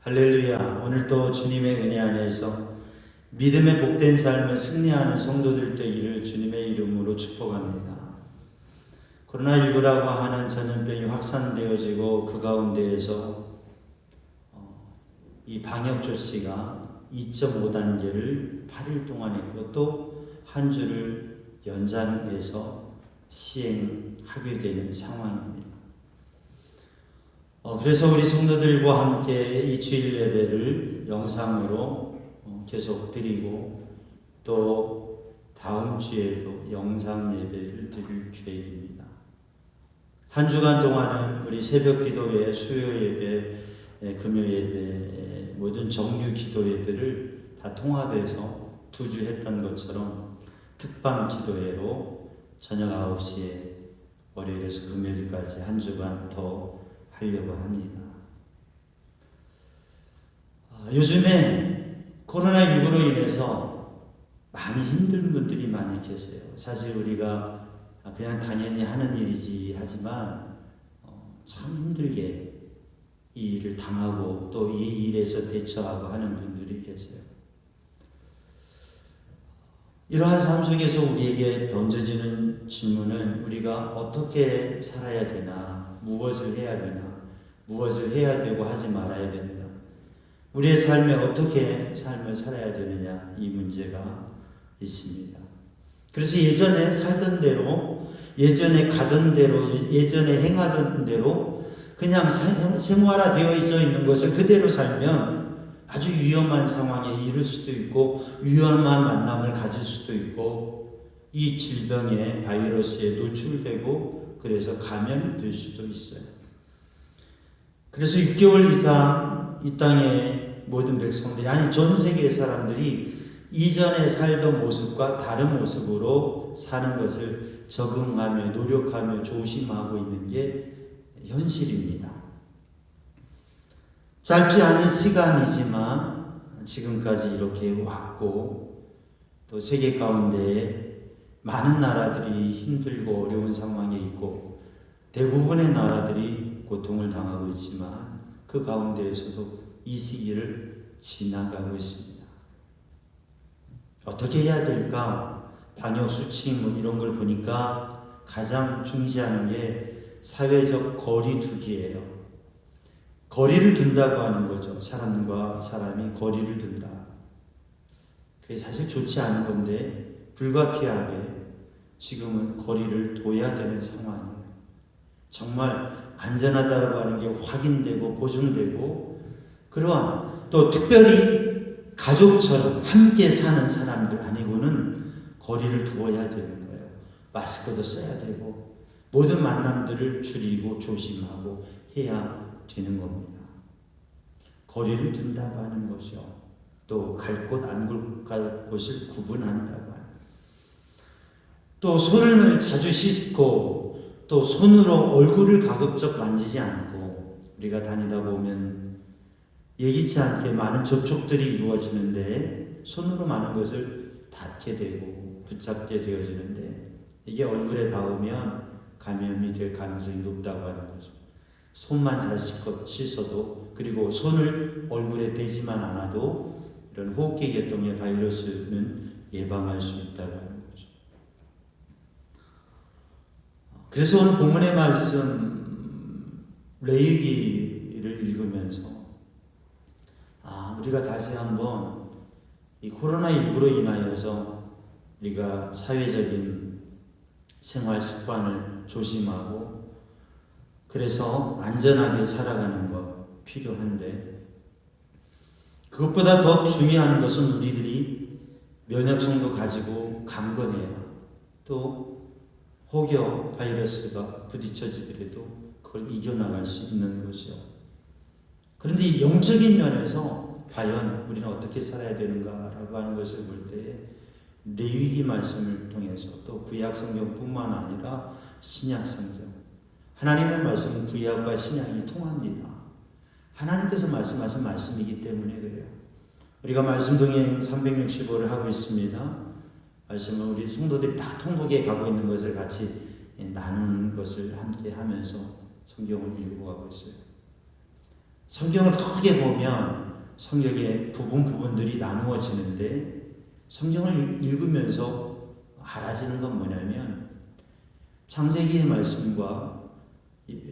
할렐루야. 오늘도 주님의 은혜 안에서 믿음의 복된 삶을 승리하는 성도들 되기를 주님의 이름으로 축복합니다. 코로나19라고 하는 전염병이 확산되어지고 그 가운데에서 이 방역 조치가 2.5단계를 8일 동안 했고 또 한 주를 연장해서 시행하게 되는 상황입니다. 그래서 우리 성도들과 함께 이 주일 예배를 영상으로 계속 드리고 또 다음 주에도 영상 예배를 드릴 계획입니다. 한 주간 동안은 우리 새벽 기도회, 수요 예배, 금요 예배, 모든 정규 기도 예배를 다 통합해서 2주 했던 것처럼 특방 기도회로 저녁 9시에 월요일에서 금요일까지 한 주간 더 하려고 합니다. 요즘에 코로나19로 인해서 많이 힘든 분들이 많이 계세요. 사실 우리가 그냥 당연히 하는 일이지 하지만 참 힘들게 이 일을 당하고 또 이 일에서 대처하고 하는 분들이 계세요. 이러한 삶 속에서 우리에게 던져지는 질문은 우리가 어떻게 살아야 되나, 무엇을 해야 되나, 무엇을 해야 되고 하지 말아야 되느냐, 우리의 삶에 어떻게 삶을 살아야 되느냐, 이 문제가 있습니다. 그래서 예전에 살던 대로, 예전에 가던 대로, 예전에 행하던 대로 그냥 생활화되어 있는 것을 그대로 살면 아주 위험한 상황에 이를 수도 있고 위험한 만남을 가질 수도 있고 이 질병에 바이러스에 노출되고 그래서 감염이 될 수도 있어요. 그래서 6개월 이상 이 땅의 모든 백성들이, 아니 전 세계의 사람들이 이전에 살던 모습과 다른 모습으로 사는 것을 적응하며 노력하며 조심하고 있는 게 현실입니다. 짧지 않은 시간이지만 지금까지 이렇게 왔고 또 세계 가운데 많은 나라들이 힘들고 어려운 상황에 있고 대부분의 나라들이 고통을 당하고 있지만 그 가운데에서도 이 시기를 지나가고 있습니다. 어떻게 해야 될까? 방역수칙 이런 걸 보니까 가장 중시하는 게 사회적 거리 두기예요. 거리를 둔다고 하는 거죠. 사람과 사람이 거리를 둔다. 그게 사실 좋지 않은 건데 불가피하게 지금은 거리를 둬야 되는 상황이에요. 정말 안전하다고 하는 게 확인되고 보증되고 그러한 또 특별히 가족처럼 함께 사는 사람들 아니고는 거리를 두어야 되는 거예요. 마스크도 써야 되고 모든 만남들을 줄이고 조심하고 해야 되는 겁니다. 거리를 둔다고 하는 것이요. 또 갈 곳 안 갈 곳을 구분한다고 하는. 또 손을 자주 씻고 또 손으로 얼굴을 가급적 만지지 않고 우리가 다니다 보면 예기치 않게 많은 접촉들이 이루어지는데 손으로 많은 것을 닿게 되고 붙잡게 되어지는데 이게 얼굴에 닿으면 감염이 될 가능성이 높다고 하는 거죠. 손만 잘 씻어도 그리고 손을 얼굴에 대지만 않아도 이런 호흡기 계통의 바이러스는 예방할 수 있다고 하는 거죠. 그래서 오늘 본문의 말씀 레위기를 읽으면서 우리가 다시 한번 이 코로나19로 인하여서 우리가 사회적인 생활 습관을 조심하고 그래서 안전하게 살아가는 것 필요한데 그것보다 더 중요한 것은 우리들이 면역성도 가지고 강건해야 또 혹여 바이러스가 부딪혀지더라도 그걸 이겨나갈 수 있는 것이요. 그런데 이 영적인 면에서 과연 우리는 어떻게 살아야 되는가라고 하는 것을 볼 때 레위기 말씀을 통해서 또 구약 성경뿐만 아니라 신약 성경 하나님의 말씀은 구약과 신약이 통합니다. 하나님께서 말씀하신 말씀이기 때문에 그래요. 우리가 말씀 동행 365를 하고 있습니다. 말씀은 우리 성도들이 다 통독에 가고 있는 것을 같이 나누는 것을 함께 하면서 성경을 읽고 가고 있어요. 성경을 크게 보면 성경의 부분들이 나누어지는데 성경을 읽으면서 알아지는 건 뭐냐면 창세기의 말씀과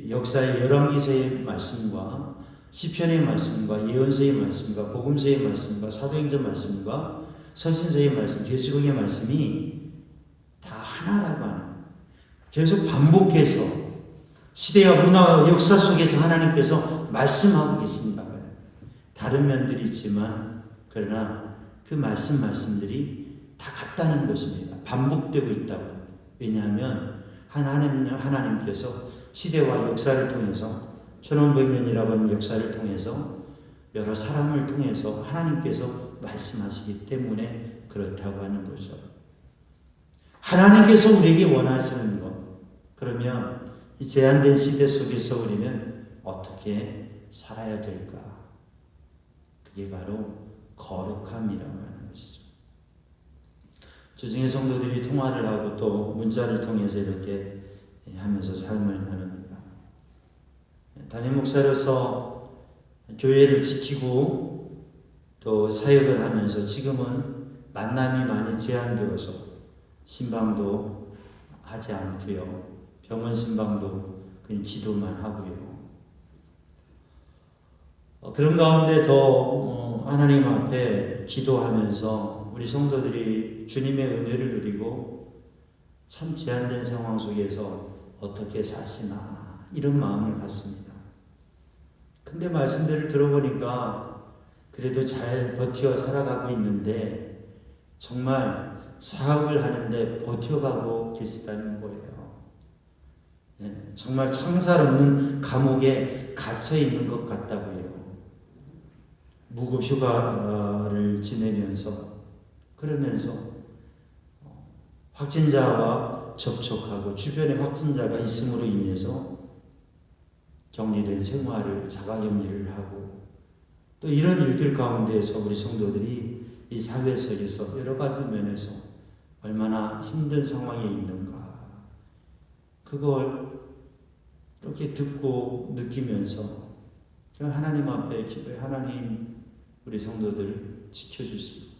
역사의 열왕기서의 말씀과 시편의 말씀과 예언서의 말씀과 복음서의 말씀과 사도행전 말씀과 서신서의 말씀, 계시록의 말씀이 다 하나라고 하는 거예요. 계속 반복해서 시대와 문화와 역사 속에서 하나님께서 말씀하고 계신다고 해요. 다른 면들이 있지만 그러나 그 말씀들이 다 같다는 것입니다. 반복되고 있다고. 왜냐하면 하나님께서 시대와 역사를 통해서 1500년이라고 하는 역사를 통해서 여러 사람을 통해서 하나님께서 말씀하시기 때문에 그렇다고 하는 거죠. 하나님께서 우리에게 원하시는 것, 그러면 이 제한된 시대 속에서 우리는 어떻게 살아야 될까? 그게 바로 거룩함이라고 하는 것이죠. 주중에 성도들이 통화를 하고 또 문자를 통해서 이렇게 하면서 삶을 나눕니다. 담임 목사로서 교회를 지키고 또 사역을 하면서 지금은 만남이 많이 제한되어서 신방도 하지 않고요. 병원 신방도 그냥 기도만 하고요. 그런 가운데 더 하나님 앞에 기도하면서 우리 성도들이 주님의 은혜를 누리고 참 제한된 상황 속에서 어떻게 사시나 이런 마음을 갖습니다. 근데 말씀들을 들어보니까 그래도 잘 버티어 살아가고 있는데 정말 사업을 하는데 버텨가고 계시다는 거예요. 네, 정말 창살 없는 감옥에 갇혀 있는 것 같다고 해요. 무급 휴가를 지내면서 그러면서 확진자와 접촉하고 주변에 확진자가 있음으로 인해서 격리된 생활을 자가격리를 하고 또 이런 일들 가운데에서 우리 성도들이 이 사회 속에서 여러 가지 면에서 얼마나 힘든 상황에 있는가 그걸 이렇게 듣고 느끼면서 하나님 앞에 기도해. 하나님 우리 성도들 지켜주시고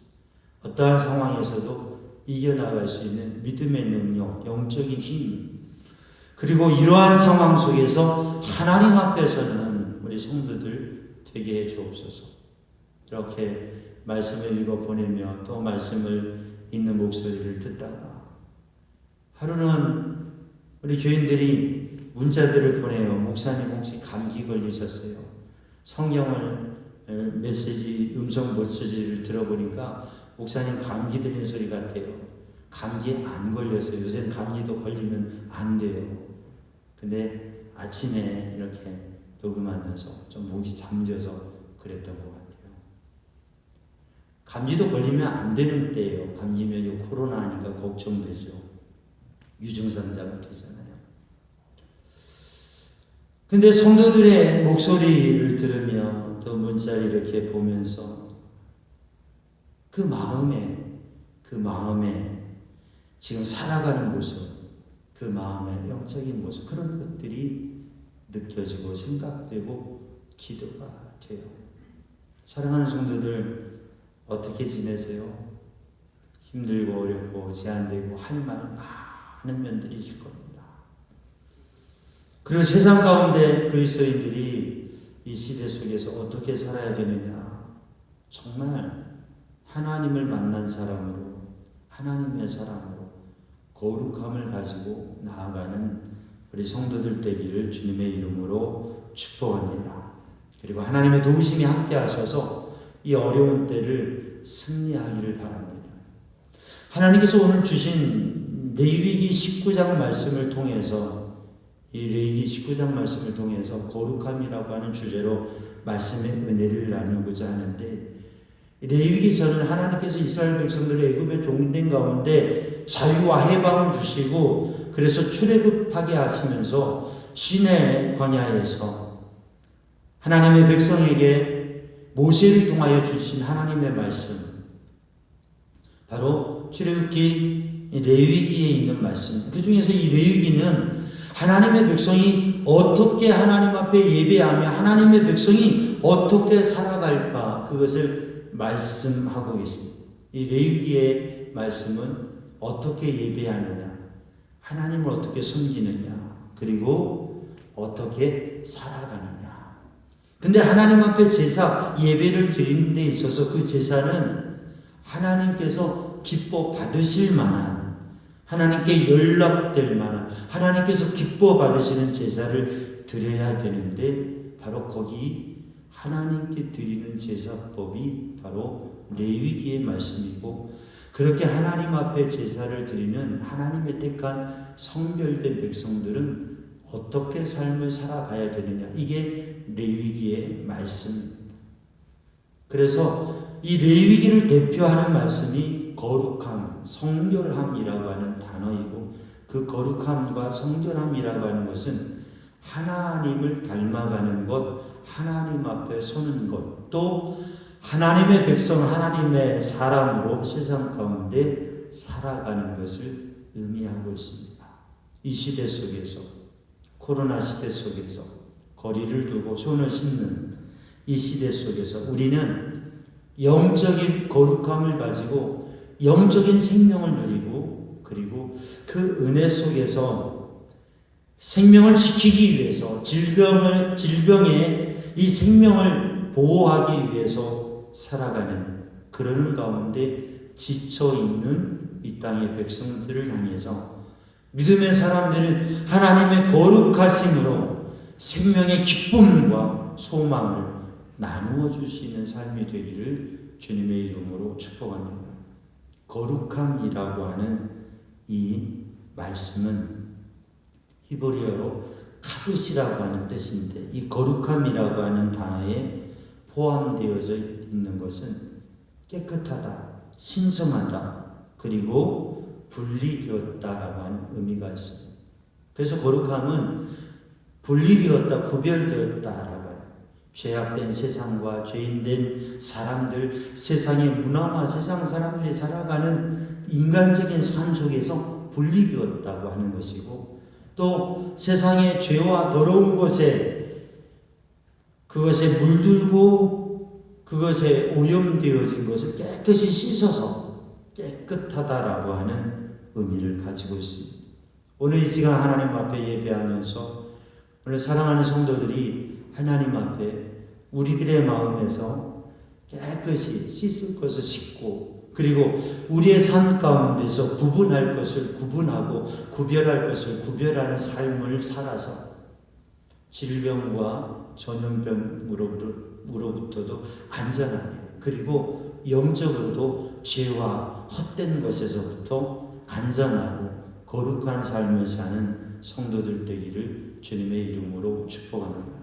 어떠한 상황에서도 이겨나갈 수 있는 믿음의 능력, 영적인 힘, 그리고 이러한 상황 속에서 하나님 앞에서는 우리 성도들 되게 해 주옵소서. 이렇게 말씀을 읽어 보내며 또 말씀을 읽는 목소리를 듣다가 하루는 우리 교인들이 문자들을 보내요. 목사님 혹시 감기 걸리셨어요? 성경을 메시지, 음성 메시지를 들어보니까 목사님 감기 들린 소리 같아요. 감기에 안 걸렸어요. 요새는 감기도 걸리면 안 돼요. 근데 아침에 이렇게 녹음하면서 좀 목이 잠겨서 그랬던 것 같아요. 감기도 걸리면 안 되는 때예요. 감기면 코로나 하니까 걱정되죠. 유증상자가 되잖아요. 근데 성도들의 목소리를 들으며 또 문자를 이렇게 보면서 그 마음에 지금 살아가는 모습, 그 마음의 영적인 모습, 그런 것들이 느껴지고 생각되고 기도가 돼요. 사랑하는 성도들 어떻게 지내세요? 힘들고 어렵고 제한되고 할 말 많은 면들이 있을 겁니다. 그리고 세상 가운데 그리스도인들이 이 시대 속에서 어떻게 살아야 되느냐, 정말 하나님을 만난 사람으로, 하나님의 사람으로 거룩함을 가지고 나아가는 우리 성도들 되기를 주님의 이름으로 축복합니다. 그리고 하나님의 도우심이 함께 하셔서 이 어려운 때를 승리하기를 바랍니다. 하나님께서 오늘 주신 레위기 19장 말씀을 통해서, 이 레위기 19장 말씀을 통해서 거룩함이라고 하는 주제로 말씀의 은혜를 나누고자 하는데, 레위기서는 하나님께서 이스라엘 백성들의 애굽의 종된 가운데 자유와 해방을 주시고 그래서 출애굽하게 하시면서 시내 광야에서 하나님의 백성에게 모세를 통하여 주신 하나님의 말씀, 바로 출애굽기 레위기에 있는 말씀, 그 중에서 이 레위기는 하나님의 백성이 어떻게 하나님 앞에 예배하며 하나님의 백성이 어떻게 살아갈까 그것을 말씀하고 있습니다. 이 레위기의 말씀은 어떻게 예배하느냐, 하나님을 어떻게 섬기느냐, 그리고 어떻게 살아가느냐. 근데 하나님 앞에 제사, 예배를 드리는 데 있어서 그 제사는 하나님께서 기뻐 받으실 만한, 하나님께 연락될 만한, 하나님께서 기뻐 받으시는 제사를 드려야 되는데, 바로 거기 하나님께 드리는 제사법이 바로 레위기의 말씀이고, 그렇게 하나님 앞에 제사를 드리는 하나님의 택한 성별된 백성들은 어떻게 삶을 살아가야 되느냐, 이게 레위기의 말씀입니다. 그래서 이 레위기를 대표하는 말씀이 거룩함, 성결함이라고 하는 단어이고, 그 거룩함과 성결함이라고 하는 것은 하나님을 닮아가는 것, 하나님 앞에 서는 것, 또 하나님의 백성, 하나님의 사람으로 세상 가운데 살아가는 것을 의미하고 있습니다. 이 시대 속에서, 코로나 시대 속에서 거리를 두고 손을 씻는 이 시대 속에서 우리는 영적인 거룩함을 가지고 영적인 생명을 누리고, 그리고 그 은혜 속에서 생명을 지키기 위해서, 질병의 이 생명을 보호하기 위해서 살아가는, 그러는 가운데 지쳐있는 이 땅의 백성들을 향해서 믿음의 사람들은 하나님의 거룩하심으로 생명의 기쁨과 소망을 나누어 주시는 삶이 되기를 주님의 이름으로 축복합니다. 거룩함이라고 하는 이 말씀은 히브리어로 카두시라고 하는 뜻인데, 이 거룩함이라고 하는 단어에 포함되어져 있는 것은 깨끗하다, 신성하다, 그리고 분리되었다라고 하는 의미가 있습니다. 그래서 거룩함은 분리되었다, 구별되었다라고 하는, 죄악된 세상과 죄인된 사람들, 세상의 문화와 세상 사람들이 살아가는 인간적인 삶 속에서 분리되었다고 하는 것이고, 또 세상의 죄와 더러운 것에, 그것에 물들고 그것에 오염되어진 것을 깨끗이 씻어서 깨끗하다라고 하는 의미를 가지고 있습니다. 오늘 이 시간 하나님 앞에 예배하면서 오늘 사랑하는 성도들이 하나님 앞에 우리들의 마음에서 깨끗이 씻을 것을 씻고, 그리고 우리의 삶 가운데서 구분할 것을 구분하고 구별할 것을 구별하는 삶을 살아서 질병과 전염병으로부터도 안전하게, 그리고 영적으로도 죄와 헛된 것에서부터 안전하고 거룩한 삶을 사는 성도들 되기를 주님의 이름으로 축복합니다.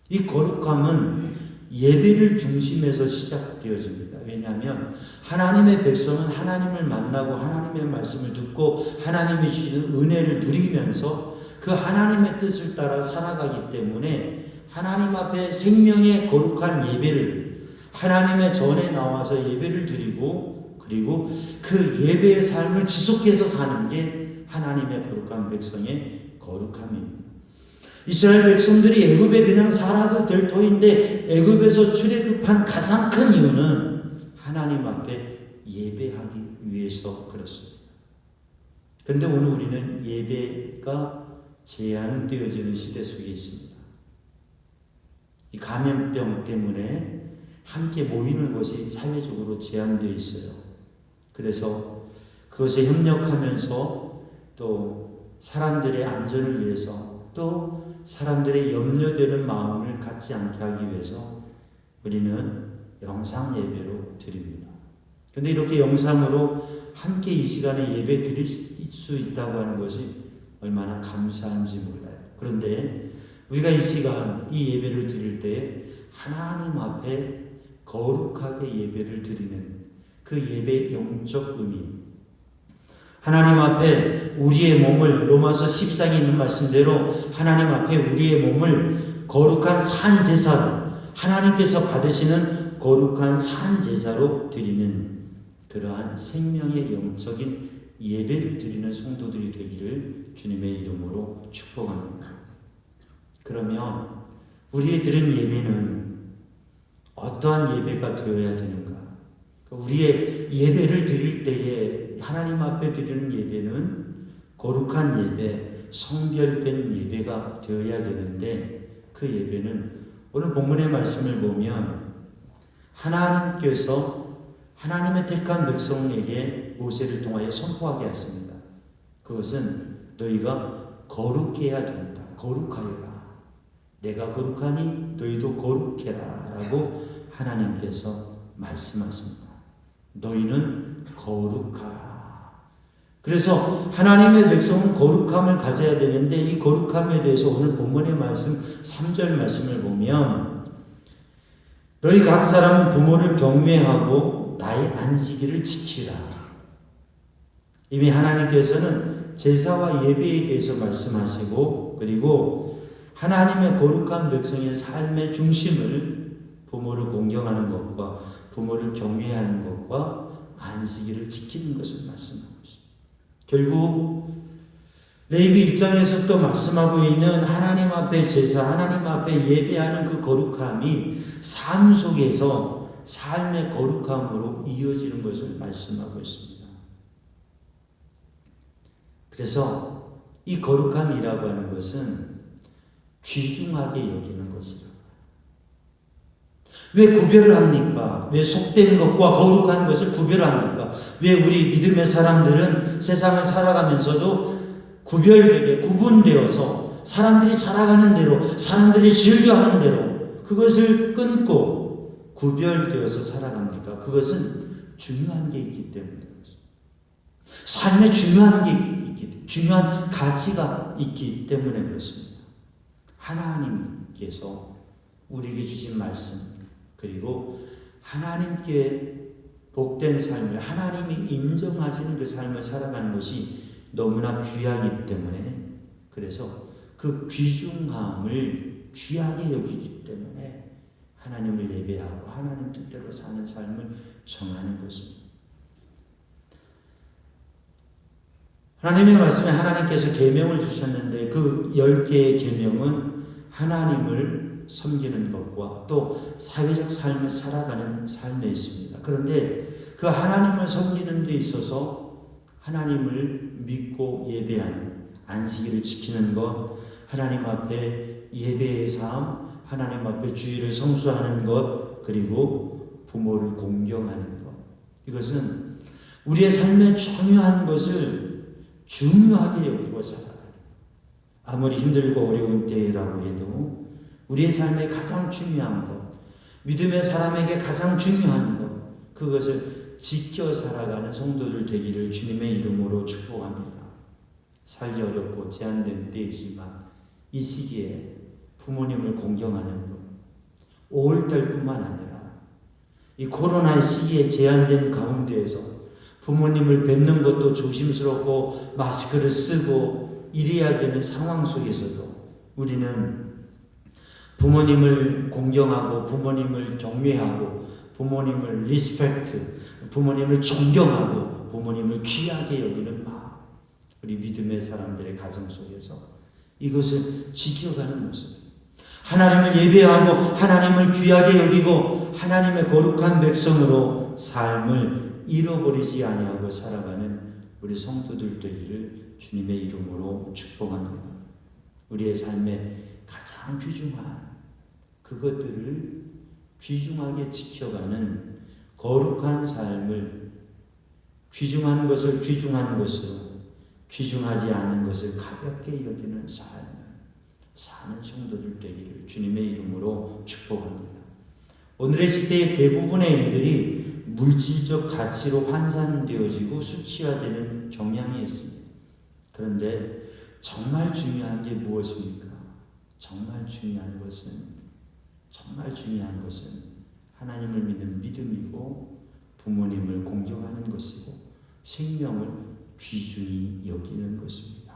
이 거룩함은 예배를 중심에서 시작되어집니다. 왜냐하면 하나님의 백성은 하나님을 만나고 하나님의 말씀을 듣고 하나님이 주시는 은혜를 누리면서 그 하나님의 뜻을 따라 살아가기 때문에 하나님 앞에 생명의 거룩한 예배를, 하나님의 전에 나와서 예배를 드리고, 그리고 그 예배의 삶을 지속해서 사는 게 하나님의 거룩한 백성의 거룩함입니다. 이스라엘 백성들이 애굽에 그냥 살아도 될 터인데 애굽에서 출애굽한 가장 큰 이유는 하나님 앞에 예배하기 위해서 그렇습니다. 그런데 오늘 우리는 예배가 제한되어지는 시대 속에 있습니다. 이 감염병 때문에 함께 모이는 것이 사회적으로 제한되어 있어요. 그래서 그것에 협력하면서 또 사람들의 안전을 위해서, 또 사람들의 염려되는 마음을 갖지 않게 하기 위해서 우리는 영상 예배로 드립니다. 그런데 이렇게 영상으로 함께 이 시간에 예배 드릴 수 있다고 하는 것이 얼마나 감사한지 몰라요. 그런데 우리가 이 시간 이 예배를 드릴 때 하나님 앞에 거룩하게 예배를 드리는 그 예배의 영적 의미, 하나님 앞에 우리의 몸을, 로마서 10장에 있는 말씀대로 하나님 앞에 우리의 몸을 거룩한 산제사로, 하나님께서 받으시는 거룩한 산제사로 드리는 그러한 생명의 영적인 예배를 드리는 성도들이 되기를 주님의 이름으로 축복합니다. 그러면 우리의 드린 예배는 어떠한 예배가 되어야 되는가? 우리의 예배를 드릴 때에 하나님 앞에 드리는 예배는 거룩한 예배, 성별된 예배가 되어야 되는데 그 예배는 오늘 본문의 말씀을 보면 하나님께서 하나님의 택한 백성에게 모세를 통하여 선포하게 했습니다. 그것은 너희가 거룩해야 된다. 거룩하여라. 내가 거룩하니 너희도 거룩해라 라고 하나님께서 말씀하십니다. 너희는 거룩하라. 그래서 하나님의 백성은 거룩함을 가져야 되는데 이 거룩함에 대해서 오늘 본문의 말씀 3절 말씀을 보면 너희 각 사람은 부모를 경외하고 나의 안식일을 지키라. 이미 하나님께서는 제사와 예배에 대해서 말씀하시고 그리고 하나님의 거룩한 백성의 삶의 중심을 부모를 공경하는 것과 부모를 경외하는 것과 안식일을 지키는 것을 말씀하고 있습니다. 결국 레위기 입장에서 또 말씀하고 있는 하나님 앞에 제사, 하나님 앞에 예배하는 그 거룩함이 삶 속에서 삶의 거룩함으로 이어지는 것을 말씀하고 있습니다. 그래서 이 거룩함이라고 하는 것은 귀중하게 여기는 것이라고. 왜 구별을 합니까? 왜 속된 것과 거룩한 것을 구별합니까? 왜 우리 믿음의 사람들은 세상을 살아가면서도 구별되게 구분되어서 사람들이 살아가는 대로 사람들이 즐겨하는 대로 그것을 끊고 구별되어서 살아갑니까? 그것은 중요한 게 있기 때문에 그렇습니다. 삶에 중요한 게 있기, 중요한 가치가 있기 때문에 그렇습니다. 하나님께서 우리에게 주신 말씀 그리고 하나님께 복된 삶을 하나님이 인정하시는 그 삶을 살아가는 것이 너무나 귀하기 때문에 그래서 그 귀중함을 귀하게 여기기 때문에 하나님을 예배하고 하나님 뜻대로 사는 삶을 정하는 것입니다. 하나님의 말씀에 하나님께서 계명을 주셨는데 그 10개의 계명은 하나님을 섬기는 것과 또 사회적 삶을 살아가는 삶에 있습니다. 그런데 그 하나님을 섬기는 데 있어서 하나님을 믿고 예배하는 안식일을 지키는 것, 하나님 앞에 예배의 삶, 하나님 앞에 주일을 성수하는 것, 그리고 부모를 공경하는 것. 이것은 우리의 삶에 중요한 것을 중요하게 여기고 살아가는 아무리 힘들고 어려운 때라고 해도 우리의 삶에 가장 중요한 것, 믿음의 사람에게 가장 중요한 것, 그것을 지켜 살아가는 성도들 되기를 주님의 이름으로 축복합니다. 살기 어렵고 제한된 때이지만 이 시기에 부모님을 공경하는 것, 5월달뿐만 아니라 이 코로나 시기에 제한된 가운데에서 부모님을 뵙는 것도 조심스럽고 마스크를 쓰고 이래야 되는 상황 속에서도 우리는 부모님을 공경하고 부모님을 경외하고 부모님을 리스펙트, 부모님을 존경하고 부모님을 귀하게 여기는 마음, 우리 믿음의 사람들의 가정 속에서 이것을 지켜가는 모습, 하나님을 예배하고 하나님을 귀하게 여기고 하나님의 거룩한 백성으로 삶을 잃어버리지 아니하고 살아가는 우리 성도들 되기를 주님의 이름으로 축복합니다. 우리의 삶에 가장 귀중한 그것들을 귀중하게 지켜가는 거룩한 삶을 귀중한 것을 귀중한 것으로 귀중하지 않은 것을 가볍게 여기는 삶을 사는 성도들 되기를 주님의 이름으로 축복합니다. 오늘의 시대의 대부분의 일들이 물질적 가치로 환산되어지고 수치화되는 경향이 있습니다. 그런데 정말 중요한 게 무엇입니까? 정말 중요한 것은 하나님을 믿는 믿음이고 부모님을 공경하는 것이고 생명을 귀중히 여기는 것입니다.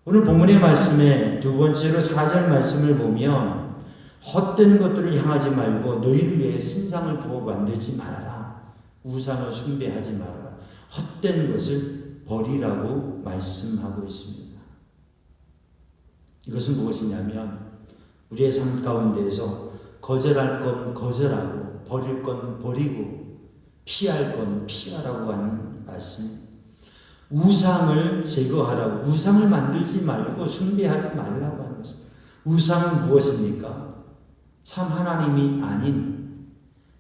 오늘 본문의 말씀에 두 번째로 4절 말씀을 보면 헛된 것들을 향하지 말고 너희를 위해 신상을 부어 만들지 말아라. 우상을 숭배하지 말아라. 헛된 것을 버리라고 말씀하고 있습니다. 이것은 무엇이냐면 우리의 삶 가운데에서 거절할 건 거절하고 버릴 건 버리고 피할 건 피하라고 하는 말씀. 우상을 제거하라고, 우상을 만들지 말고 숭배하지 말라고 하는 것입니다. 우상은 무엇입니까? 참 하나님이 아닌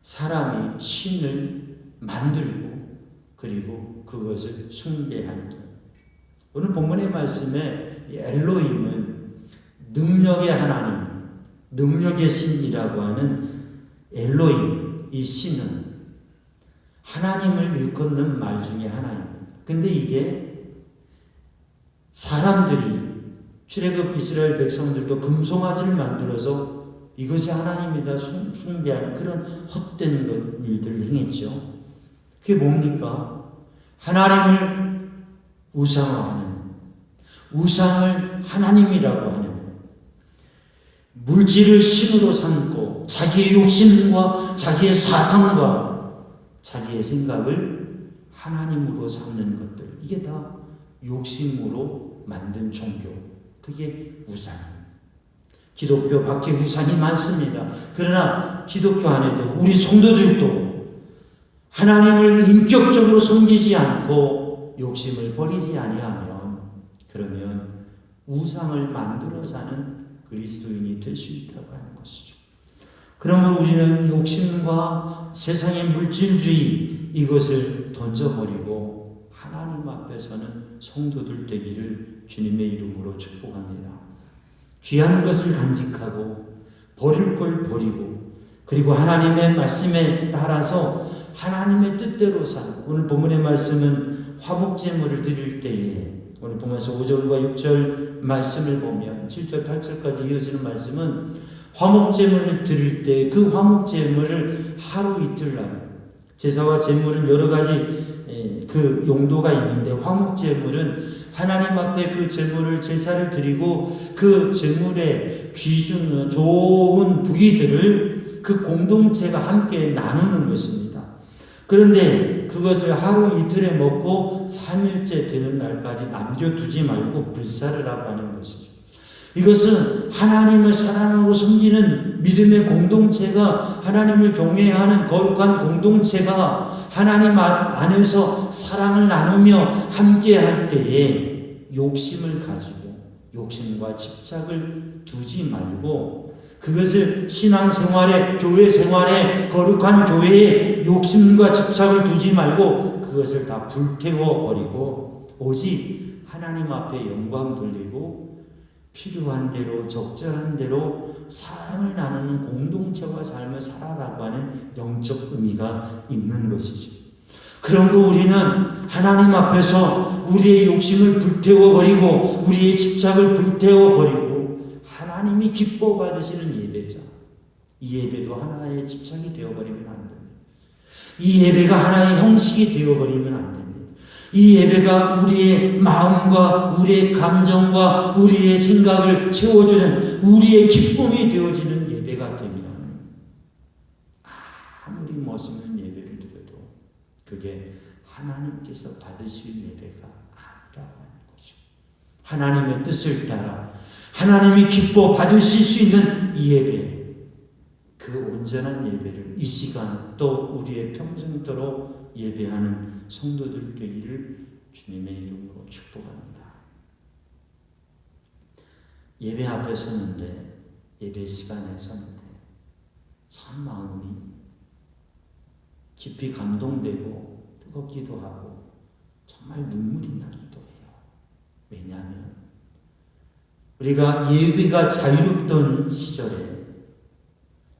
사람이 신을 만들고 그리고 그것을 숭배하는 것. 오늘 본문의 말씀에 엘로힘은 능력의 하나님, 능력의 신이라고 하는 엘로힘, 이 신은 하나님을 일컫는 말 중에 하나입니다. 근데 이게 사람들이 출애굽 이스라엘 백성들도 금송아지를 만들어서 이것이 하나님이다 숭배하는 그런 헛된 일들을 행했죠. 그게 뭡니까? 하나님을 우상화하는, 우상을 하나님이라고 하는, 물질을 신으로 삼고 자기의 욕심과 자기의 사상과 자기의 생각을 하나님으로 삼는 것들, 이게 다 욕심으로 만든 종교, 그게 우상입니다. 기독교 밖에 우상이 많습니다. 그러나 기독교 안에도 우리 성도들도 하나님을 인격적으로 섬기지 않고 욕심을 버리지 아니하면, 그러면 우상을 만들어 사는 그리스도인이 될 수 있다고 하는 것이죠. 그러면 우리는 욕심과 세상의 물질주의, 이것을 던져버리고 하나님 앞에서는 성도들 되기를 주님의 이름으로 축복합니다. 귀한 것을 간직하고 버릴 걸 버리고, 그리고 하나님의 말씀에 따라서 하나님의 뜻대로 사는, 오늘 본문의 말씀은 화목제물을 드릴 때에, 오늘 보면서 5절과 6절 말씀을 보면 7절 8절까지 이어지는 말씀은 화목제물을 드릴 때 그 화목제물을 하루 이틀 날, 제사와 제물은 여러 가지 그 용도가 있는데, 화목제물은 하나님 앞에 그 제물을, 제사를 드리고 그 제물의 귀중 좋은 부위들을 그 공동체가 함께 나누는 것입니다. 그런데 그것을 하루 이틀에 먹고 3일째 되는 날까지 남겨두지 말고 불사를 하고 하는 것이죠. 이것은 하나님을 사랑하고 섬기는 믿음의 공동체가, 하나님을 경외하는 거룩한 공동체가 하나님 안에서 사랑을 나누며 함께 할 때에 욕심을 가지고 욕심과 집착을 두지 말고, 그것을 신앙생활에, 교회 생활에, 거룩한 교회에 욕심과 집착을 두지 말고 그것을 다 불태워버리고 오직 하나님 앞에 영광 돌리고 필요한 대로 적절한 대로 사랑을 나누는 공동체와 삶을 살아가고 하는 영적 의미가 있는 것이죠. 그러므로 우리는 하나님 앞에서 우리의 욕심을 불태워버리고 우리의 집착을 불태워버리고 하나님이 기뻐 받으시는 예배자, 이 예배도 하나의 집착이 되어버리면 안 됩니다. 이 예배가 하나의 형식이 되어버리면 안 됩니다. 이 예배가 우리의 마음과 우리의 감정과 우리의 생각을 채워주는 우리의 기쁨이 되어지는 예배가 되면 아무리 멋있는 예배를 드려도 그게 하나님께서 받으실 예배가 아니라고 하는 거죠. 하나님의 뜻을 따라 하나님이 기뻐 받으실 수 있는 이 예배, 그 온전한 예배를 이 시간 또 우리의 평생도록 예배하는 성도들 되기를 주님의 이름으로 축복합니다. 예배 앞에 서는데, 예배 시간에 서는데 참 마음이 깊이 감동되고 뜨겁기도 하고 정말 눈물이 나기도 해요. 왜냐하면 우리가 예배가 자유롭던 시절에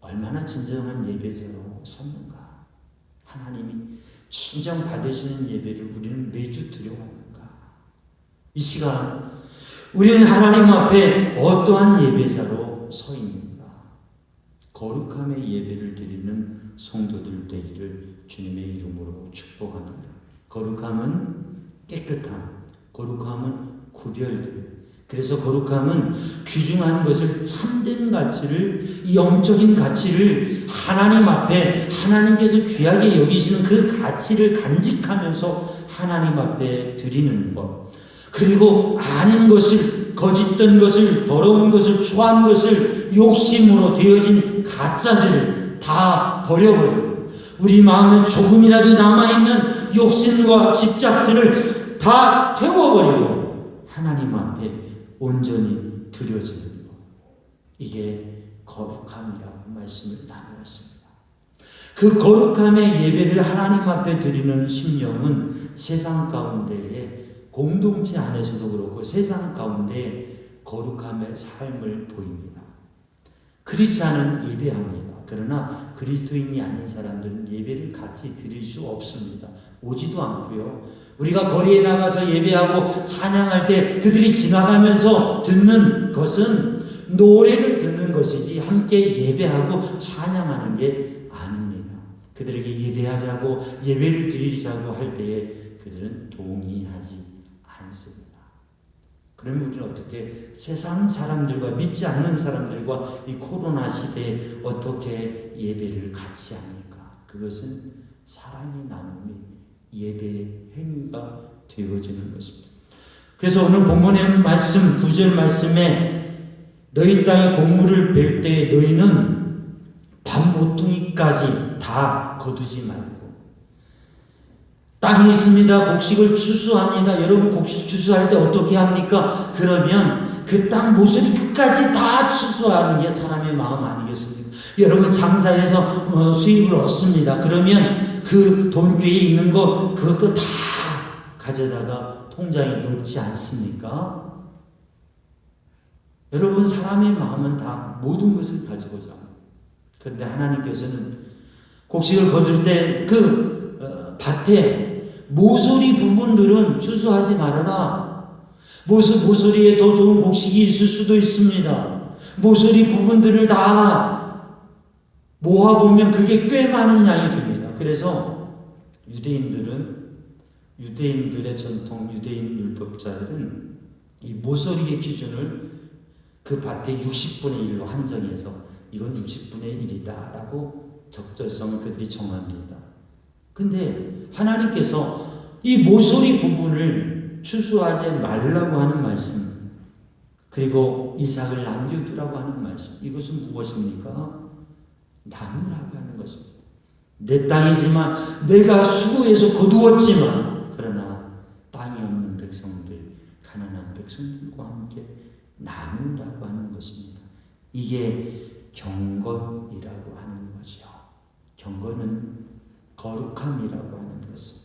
얼마나 진정한 예배자로 섰는가, 하나님이 진정 받으시는 예배를 우리는 매주 드려왔는가. 이 시간 우리는 하나님 앞에 어떠한 예배자로 서 있는가. 거룩함의 예배를 드리는 성도들 되기를 주님의 이름으로 축복합니다. 거룩함은 깨끗함, 거룩함은 구별됨. 그래서 거룩함은 귀중한 것을, 참된 가치를, 영적인 가치를 하나님 앞에 하나님께서 귀하게 여기시는 그 가치를 간직하면서 하나님 앞에 드리는 것. 그리고 아닌 것을, 거짓된 것을, 더러운 것을, 추한 것을 욕심으로 되어진 가짜들을 다 버려버리고 우리 마음에 조금이라도 남아있는 욕심과 집착들을 다 태워버리고 하나님 앞에 온전히 드려지는 것. 이게 거룩함이라고 말씀을 나누었습니다. 그 거룩함의 예배를 하나님 앞에 드리는 심령은 세상 가운데에 공동체 안에서도 그렇고 세상 가운데 거룩함의 삶을 보입니다. 크리스찬은 예배합니다. 그러나 그리스도인이 아닌 사람들은 예배를 같이 드릴 수 없습니다. 오지도 않고요. 우리가 거리에 나가서 예배하고 찬양할 때 그들이 지나가면서 듣는 것은 노래를 듣는 것이지 함께 예배하고 찬양하는 게 아닙니다. 그들에게 예배하자고 예배를 드리자고 할 때에 그들은 동의하지 않습니다. 그러면 우리는 어떻게 세상 사람들과 믿지 않는 사람들과 이 코로나 시대에 어떻게 예배를 같이 합니까? 그것은 사랑의 나눔이 예배의 행위가 되어지는 것입니다. 그래서 오늘 본문의 말씀 9절 말씀에 너희 땅에 곡물을 벨 때 너희는 밤 모퉁이까지 다 거두지 말고 땅이 있습니다. 곡식을 추수합니다. 여러분 곡식 추수할 때 어떻게 합니까? 그러면 그 땅 모서리 끝까지 다 추수하는 게 사람의 마음 아니겠습니까? 여러분 장사해서 수입을 얻습니다. 그러면 그 돈궤에 있는 거 그거 다 가져다가 통장에 넣지 않습니까? 여러분 사람의 마음은 다 모든 것을 가지고자 합니다. 그런데 하나님께서는 곡식을 거둘 때 그 밭에 모서리 부분들은 추수하지 말아라. 모서리에 더 좋은 곡식이 있을 수도 있습니다. 모서리 부분들을 다 모아보면 그게 꽤 많은 양이 됩니다. 그래서 유대인들의 전통 유대인 율법자들은 이 모서리의 기준을 그 밭의 60분의 1로 한정해서 이건 60분의 1이다 라고 적절성을 그들이 정합니다. 근데 하나님께서 이 모서리 부분을 추수하지 말라고 하는 말씀, 그리고 이삭을 남겨두라고 하는 말씀, 이것은 무엇입니까? 나누라고 하는 것입니다. 내 땅이지만 내가 수고해서 거두었지만 그러나 땅이 없는 백성들, 가난한 백성들과 함께 나누라고 하는 것입니다. 이게 경건이라고 하는 거죠. 경건은 거룩함이라고 하는 것은.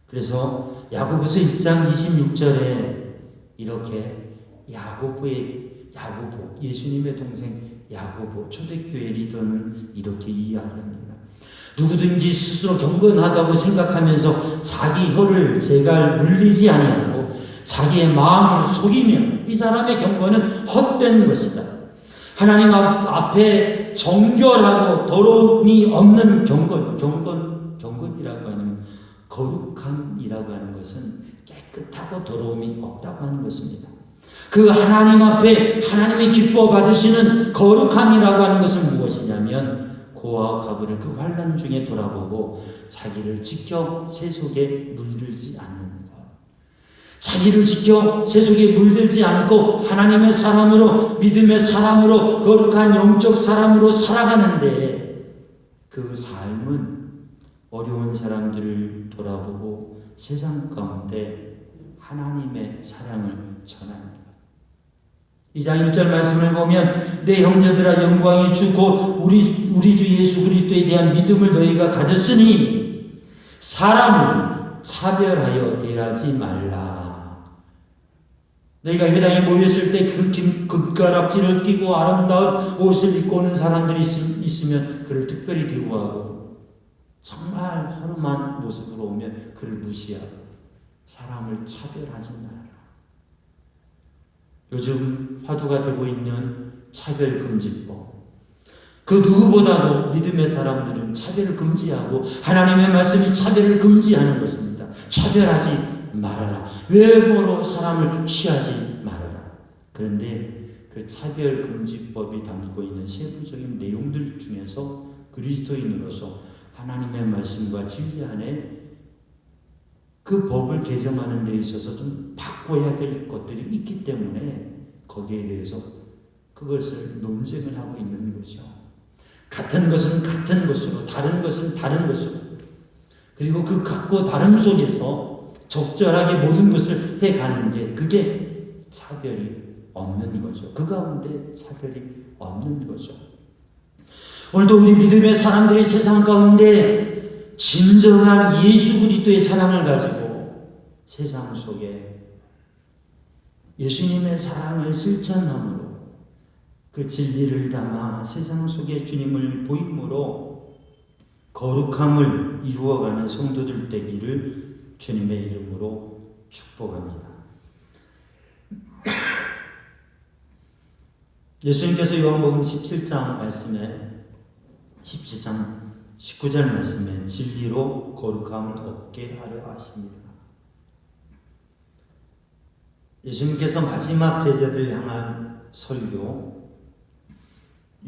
그래서 야고보서 1장 26절에 이렇게 야고보, 예수님의 동생 야고보, 초대교회 리더는 이렇게 이야기합니다. 누구든지 스스로 경건하다고 생각하면서 자기 혀를 제갈 물리지 아니하고 자기의 마음을 속이면 이 사람의 경건은 헛된 것이다. 하나님 앞에 정결하고 더러움이 없는 경건이라고 하는 거룩함이라고 하는 것은 깨끗하고 더러움이 없다고 하는 것입니다. 그 하나님 앞에 하나님이 기뻐 받으시는 거룩함이라고 하는 것은 무엇이냐면 고아와 가부를 그 환난 중에 돌아보고 자기를 지켜 세속에 물들지 않는 것. 자기를 지켜 세속에 물들지 않고 하나님의 사람으로, 믿음의 사람으로, 거룩한 영적 사람으로 살아가는데 그 삶은 어려운 사람들을 돌아보고 세상 가운데 하나님의 사랑을 전합니다. 2장 1절 말씀을 보면 내 형제들아 영광이 주 곧 우리 주 예수 그리스도에 대한 믿음을 너희가 가졌으니 사람을 차별하여 대하지 말라. 너희가 회당에 모였을 때 그 금가락지를 끼고 아름다운 옷을 입고 오는 사람들이 있으면 그를 특별히 대우하고 정말 허름한 모습으로 오면 그를 무시하고 사람을 차별하지 말아라. 요즘 화두가 되고 있는 차별금지법. 그 누구보다도 믿음의 사람들은 차별을 금지하고 하나님의 말씀이 차별을 금지하는 것입니다. 차별하지 말아라. 외모로 사람을 취하지 말아라. 그런데 그 차별금지법이 담고 있는 세부적인 내용들 중에서 그리스도인으로서 하나님의 말씀과 진리 안에 그 법을 개정하는 데 있어서 좀 바꿔야 될 것들이 있기 때문에 거기에 대해서 그것을 논쟁을 하고 있는 거죠. 같은 것은 같은 것으로, 다른 것은 다른 것으로, 그리고 그 같고 다름 속에서 적절하게 모든 것을 해가는 게, 그게 차별이 없는 거죠. 그 가운데 차별이 없는 거죠. 오늘도 우리 믿음의 사람들이 세상 가운데 진정한 예수 그리스도의 사랑을 가지고 세상 속에 예수님의 사랑을 실천함으로 그 진리를 담아 세상 속에 주님을 보임으로 거룩함을 이루어가는 성도들 되기를 주님의 이름으로 축복합니다. 예수님께서 요한복음 17장 말씀에 17장 19절 말씀에 진리로 거룩함을 얻게 하려 하십니다. 예수님께서 마지막 제자들을 향한 설교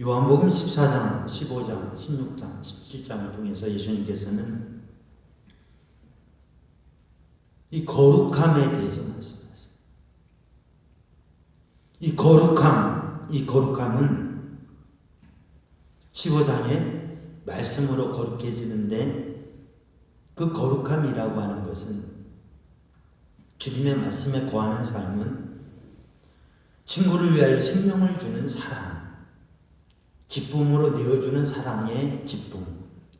요한복음 14장, 15장, 16장, 17장을 통해서 예수님께서는 이 거룩함에 대해서 말씀하십니다. 이 거룩함은 15장에 말씀으로 거룩해지는데, 그 거룩함이라고 하는 것은 주님의 말씀에 거하는 삶은 친구를 위하여 생명을 주는 사랑, 기쁨으로 내어주는 사랑의 기쁨,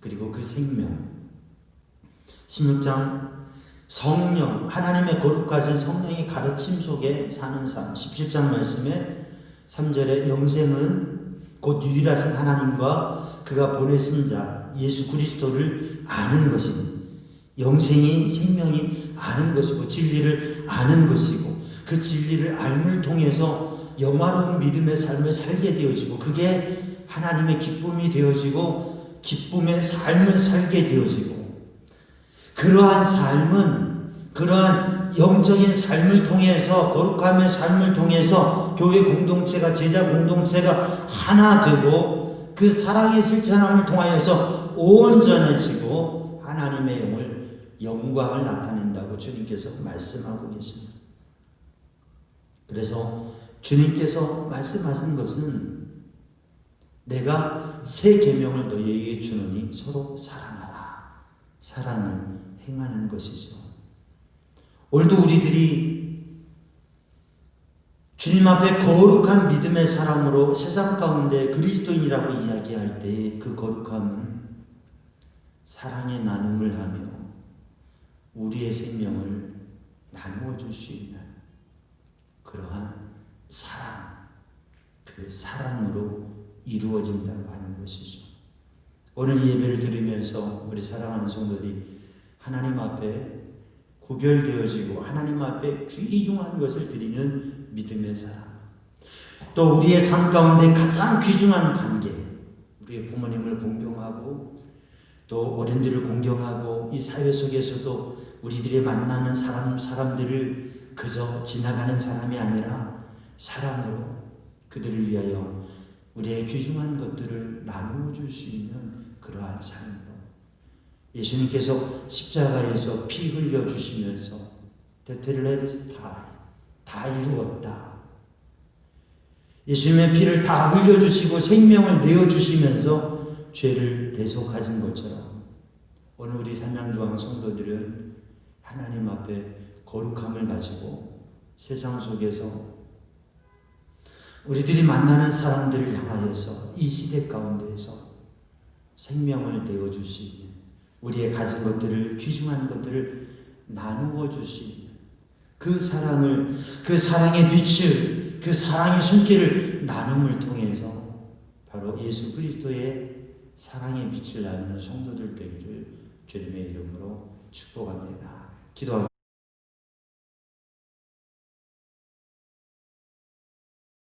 그리고 그 생명. 16장 성령, 하나님의 거룩하신 성령의 가르침 속에 사는 삶. 17장 말씀에 3절에 영생은 곧 유일하신 하나님과 그가 보내신 자 예수 그리스도를 아는 것입니다. 영생이, 생명이 아는 것이고 진리를 아는 것이고, 그 진리를 알물 통해서 영화로운 믿음의 삶을 살게 되어지고, 그게 하나님의 기쁨이 되어지고 기쁨의 삶을 살게 되어지고, 그러한 삶은, 그러한 영적인 삶을 통해서, 거룩함의 삶을 통해서 교회 공동체가, 제자 공동체가 하나 되고 그 사랑의 실천함을 통하여서 온전해지고 하나님의 영광을 나타낸다고 주님께서 말씀하고 계십니다. 그래서 주님께서 말씀하신 것은 내가 새 계명을 너희에게 주노니 서로 사랑하라. 사랑을 행하는 것이죠. 오늘도 우리들이 주님 앞에 거룩한 믿음의 사람으로 세상 가운데 그리스도인이라고 이야기할 때 그 거룩함은 사랑의 나눔을 하며 우리의 생명을 나누어 줄 수 있는 그러한 사랑, 그 사랑으로 이루어진다고 하는 것이죠. 오늘 예배를 드리면서 우리 사랑하는 성도들이 하나님 앞에 구별되어지고 하나님 앞에 귀중한 것을 드리는 믿음의 사람, 또 우리의 삶 가운데 가장 귀중한 관계, 우리의 부모님을 공경하고 또 어른들을 공경하고, 이 사회 속에서도 우리들이 만나는 사람들을 그저 지나가는 사람이 아니라 사랑으로 그들을 위하여 우리의 귀중한 것들을 나누어 줄 수 있는 그러한 삶으로 예수님께서 십자가에서 피 흘려 주시면서 다 이루었다. 예수님의 피를 다 흘려 주시고 생명을 내어 주시면서 죄를 대속하신 것처럼 오늘 우리 산양주왕 성도들은 하나님 앞에 거룩함을 가지고 세상 속에서 우리들이 만나는 사람들을 향하여서 이 시대 가운데에서 생명을 내어 줄 수 있는, 우리의 가진 것들을, 귀중한 것들을 나누어 줄 수 있는 그 사랑을, 그 사랑의 빛을, 그 사랑의 손길을 나눔을 통해서 바로 예수 그리스도의 사랑의 빛을 나누는 성도들 되기를 주님의 이름으로 축복합니다. 기도하겠습니다.